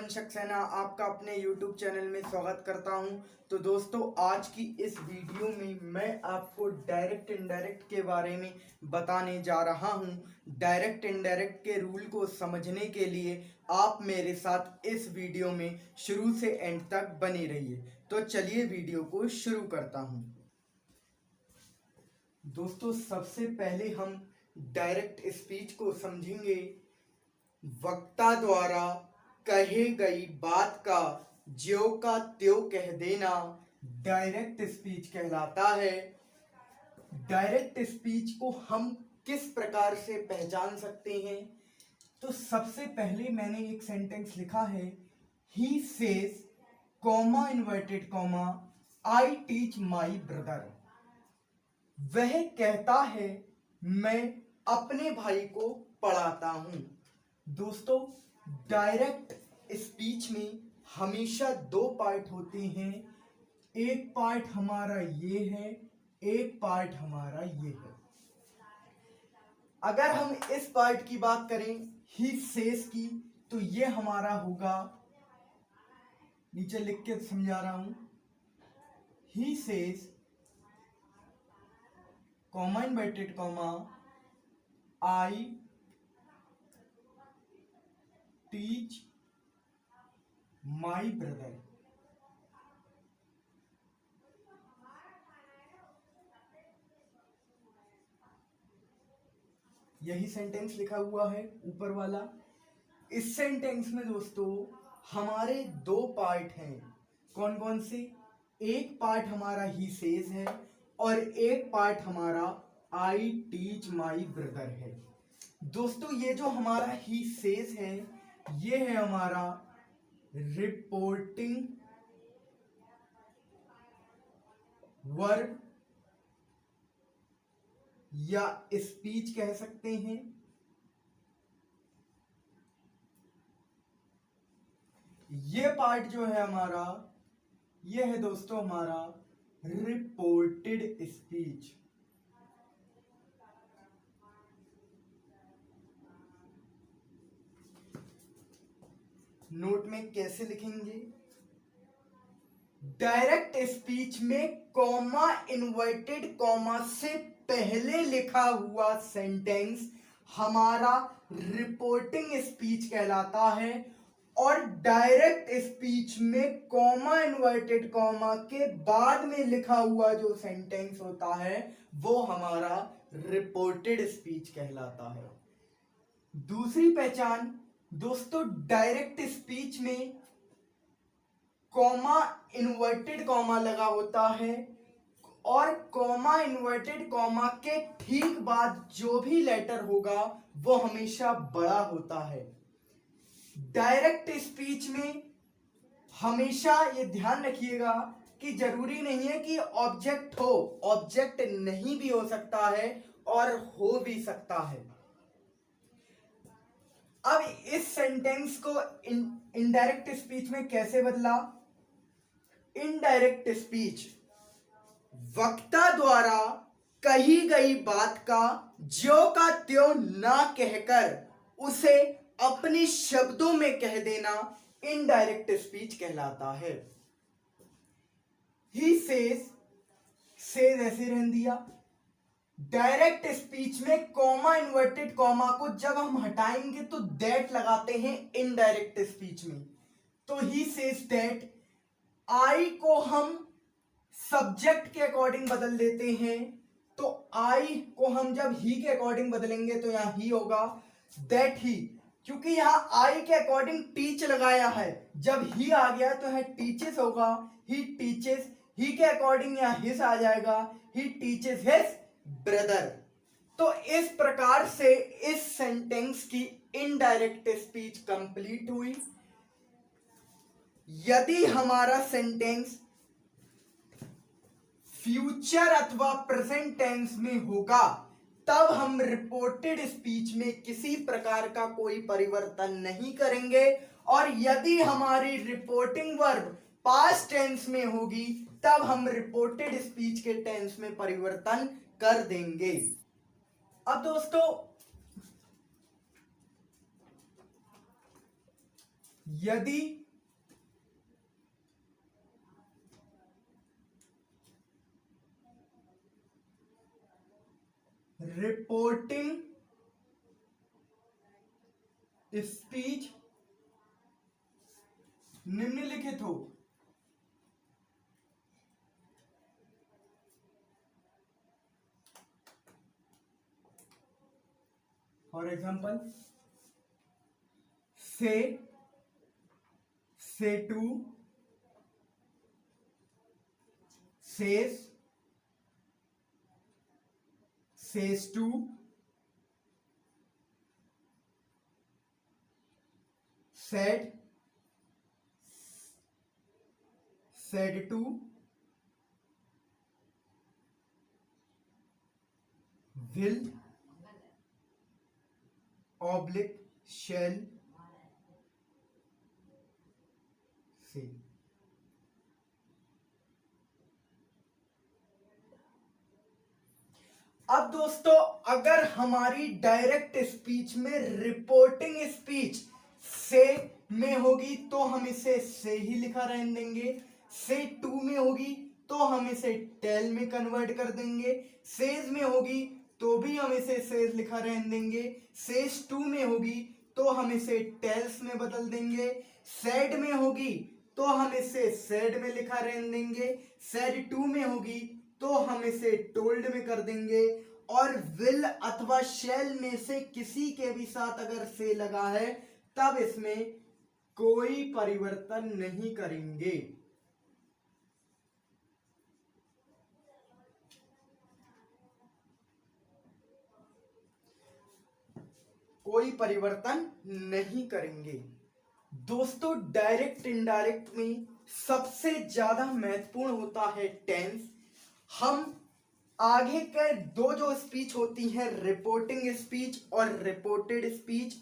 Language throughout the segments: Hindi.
अमन सक्सेना आपका अपने YouTube चैनल में स्वागत करता हूं। तो दोस्तों, आज की इस वीडियो में मैं आपको डायरेक्ट इनडायरेक्ट के बारे में बताने जा रहा हूं। डायरेक्ट इनडायरेक्ट के रूल को समझने के लिए आप मेरे साथ इस वीडियो में शुरू से एंड तक बने रहिए। तो चलिए वीडियो को शुरू करता हूं। दोस्तों, सबसे पहले हम डायरेक्ट स्पीच को समझेंगे। वक्ता द्वारा कही गई बात का ज्यों का त्यों कह देना डायरेक्ट स्पीच कहलाता है। डायरेक्ट स्पीच को हम किस प्रकार से पहचान सकते हैं? तो सबसे पहले मैंने एक सेंटेंस लिखा है, he says comma inverted comma I teach my brother. वह कहता है मैं अपने भाई को पढ़ाता हूं। दोस्तों, डायरेक्ट स्पीच में हमेशा दो पार्ट होते हैं। एक पार्ट हमारा ये है, एक पार्ट हमारा ये है। अगर हम इस पार्ट की बात करें, ही सेज की, तो ये हमारा होगा, नीचे लिख के समझा रहा हूं, he says comma inverted comma I teach my brother. यही सेंटेंस लिखा हुआ है ऊपर वाला। इस सेंटेंस में दोस्तों हमारे दो पार्ट हैं। कौन कौन से? एक पार्ट हमारा ही सेज है और एक पार्ट हमारा आई टीच माई ब्रदर है। दोस्तों, ये जो हमारा ही सेज है, ये है हमारा रिपोर्टिंग वर्ब या स्पीच कह सकते हैं। ये पार्ट जो है हमारा, ये है दोस्तों हमारा रिपोर्टेड स्पीच। नोट में कैसे लिखेंगे? डायरेक्ट स्पीच में कॉमा इन्वर्टेड कॉमा से पहले लिखा हुआ सेंटेंस हमारा रिपोर्टिंग स्पीच कहलाता है और डायरेक्ट स्पीच में कॉमा इन्वर्टेड कॉमा के बाद में लिखा हुआ जो सेंटेंस होता है वो हमारा रिपोर्टेड स्पीच कहलाता है। दूसरी पहचान दोस्तों, डायरेक्ट स्पीच में कॉमा इन्वर्टेड कॉमा लगा होता है और कॉमा इन्वर्टेड कॉमा के ठीक बाद जो भी लेटर होगा वो हमेशा बड़ा होता है। डायरेक्ट स्पीच में हमेशा ये ध्यान रखिएगा कि जरूरी नहीं है कि ऑब्जेक्ट हो, ऑब्जेक्ट नहीं भी हो सकता है और हो भी सकता है। अब इस सेंटेंस को इनडायरेक्ट स्पीच में कैसे बदला? इनडायरेक्ट स्पीच वक्ता द्वारा कही गई बात का ज्यों का त्यों ना कहकर उसे अपने शब्दों में कह देना इनडायरेक्ट स्पीच कहलाता है। ही सेज ऐसे रहने दिया। डायरेक्ट स्पीच में कॉमा इन्वर्टेड कॉमा को जब हम हटाएंगे तो दैट लगाते हैं इनडायरेक्ट स्पीच में। तो ही सेज दैट, आई को हम सब्जेक्ट के अकॉर्डिंग बदल देते हैं। तो आई को हम जब ही के अकॉर्डिंग बदलेंगे तो यहां ही होगा, दैट ही, क्योंकि यहां आई के अकॉर्डिंग टीच लगाया है। जब ही आ गया तो यहां टीचेस होगा, ही टीचेस। ही के अकॉर्डिंग यहां हिज आ जाएगा, ही टीचेस हिज ब्रदर। तो इस प्रकार से इस सेंटेंस की इनडायरेक्ट स्पीच कंप्लीट हुई। यदि हमारा सेंटेंस फ्यूचर अथवा प्रेजेंट टेंस में होगा तब हम रिपोर्टेड स्पीच में किसी प्रकार का कोई परिवर्तन नहीं करेंगे और यदि हमारी रिपोर्टिंग वर्ब पास्ट टेंस में होगी तब हम रिपोर्टेड स्पीच के टेंस में परिवर्तन कर देंगे। अब दोस्तों, यदि रिपोर्टिंग स्पीच निम्नलिखित हो, for example say to, says to, said to, will oblique shall say। अब दोस्तों अगर हमारी डायरेक्ट स्पीच में रिपोर्टिंग स्पीच से में होगी तो हम इसे से ही लिखा रहने देंगे, से टू में होगी तो हम इसे टेल में कन्वर्ट कर देंगे, सेज में होगी तो भी हम इसे सेज लिखा रहने देंगे, सेज टू में होगी तो हम इसे टेल्स में बदल देंगे, सेड में होगी तो हम इसे सेड में लिखा रहने देंगे, सेड टू में होगी तो हम इसे टोल्ड में कर देंगे, और विल अथवा शेल में से किसी के भी साथ अगर से लगा है तब इसमें कोई परिवर्तन नहीं करेंगे। कोई परिवर्तन नहीं करेंगे। दोस्तों डायरेक्ट इनडायरेक्ट में सबसे ज्यादा महत्वपूर्ण होता है टेंस। हम आगे के दो जो स्पीच होती है रिपोर्टिंग स्पीच और रिपोर्टेड स्पीच,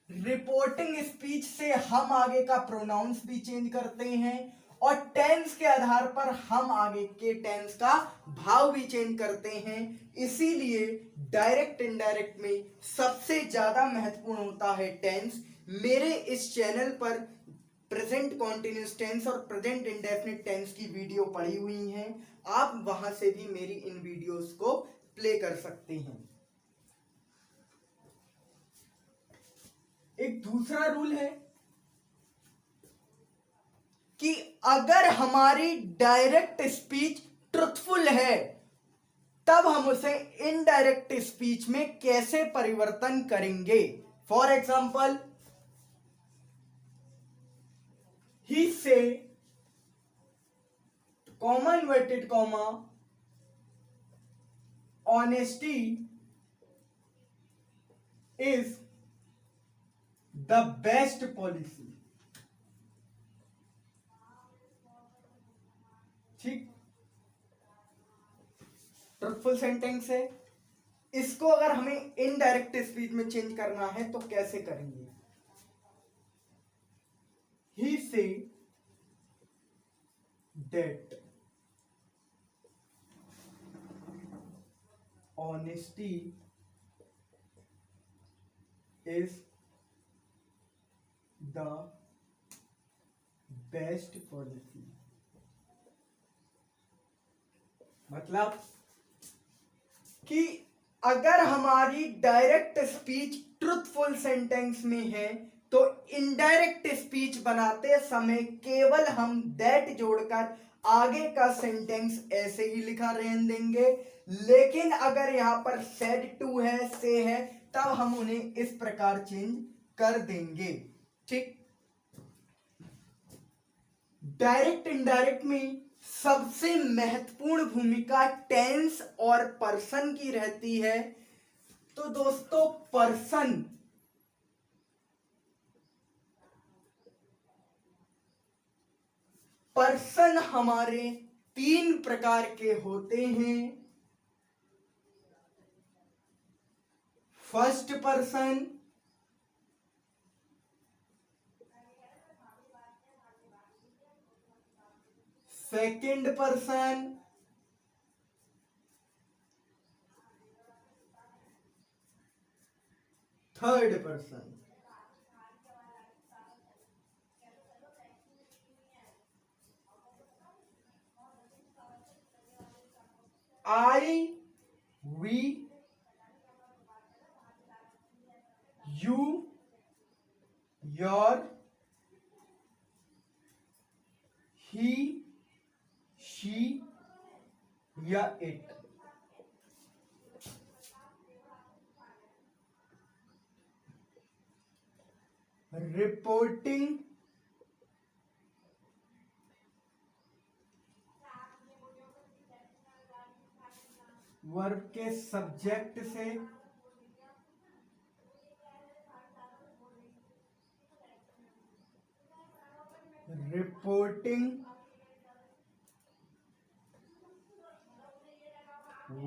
रिपोर्टिंग स्पीच से हम आगे का प्रोनाउंस भी चेंज करते हैं और टेंस के आधार पर हम आगे के टेंस का भाव भी चेंज करते हैं। इसीलिए डायरेक्ट इनडायरेक्ट में सबसे ज्यादा महत्वपूर्ण होता है टेंस। मेरे इस चैनल पर प्रेजेंट कॉन्टिन्यूस टेंस और प्रेजेंट इंडेफिनिट टेंस की वीडियो पड़ी हुई हैं, आप वहां से भी मेरी इन वीडियोस को प्ले कर सकते हैं। एक दूसरा रूल है कि अगर हमारी डायरेक्ट स्पीच ट्रुथफुल है तब हम उसे इनडायरेक्ट स्पीच में कैसे परिवर्तन करेंगे। For example he say comma inverted comma honesty is the best policy। ठीक, ट्रुथफुल सेंटेंस है। इसको अगर हमें इनडायरेक्ट स्पीच में चेंज करना है तो कैसे करेंगे। He say that honesty is the best policy। मतलब कि अगर हमारी डायरेक्ट स्पीच ट्रुथफुल सेंटेंस में है तो इनडायरेक्ट स्पीच बनाते समय केवल हम दैट जोड़कर आगे का सेंटेंस ऐसे ही लिखा रहने देंगे। लेकिन अगर यहां पर सेड टू है, से है, तब हम उन्हें इस प्रकार चेंज कर देंगे। ठीक, डायरेक्ट इनडायरेक्ट में सबसे महत्वपूर्ण भूमिका टेंस और पर्सन की रहती है। तो दोस्तों पर्सन हमारे तीन प्रकार के होते हैं। First person, second person, third person. I, we, you, your, he, she या it। रिपोर्टिंग वर्ब के सब्जेक्ट से रिपोर्टिंग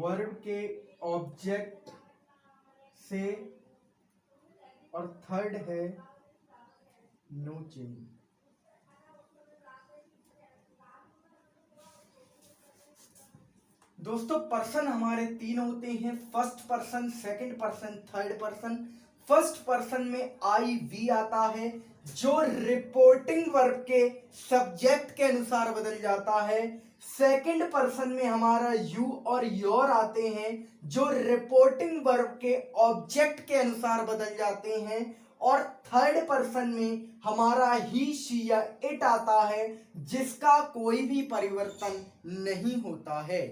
वर्ब के ऑब्जेक्ट से, और थर्ड है नो चेंज। दोस्तों पर्सन हमारे तीन होते हैं, first person, second person, third person. First person में आई वी आता है जो रिपोर्टिंग वर्ब के सब्जेक्ट के अनुसार बदल जाता है। सेकंड पर्सन में हमारा यू और योर आते हैं जो रिपोर्टिंग वर्ब के ऑब्जेक्ट के अनुसार बदल जाते हैं। और थर्ड पर्सन में हमारा ही शी या इट आता है जिसका कोई भी परिवर्तन नहीं होता है।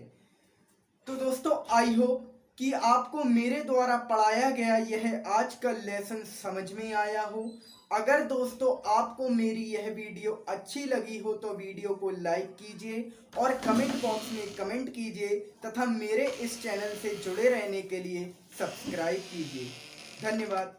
तो दोस्तों आई होप कि आपको मेरे द्वारा पढ़ाया गया यह आज का लेसन समझ में आया हो। अगर दोस्तों आपको मेरी यह वीडियो अच्छी लगी हो तो वीडियो को लाइक कीजिए और कमेंट बॉक्स में कमेंट कीजिए तथा मेरे इस चैनल से जुड़े रहने के लिए सब्सक्राइब कीजिए। धन्यवाद।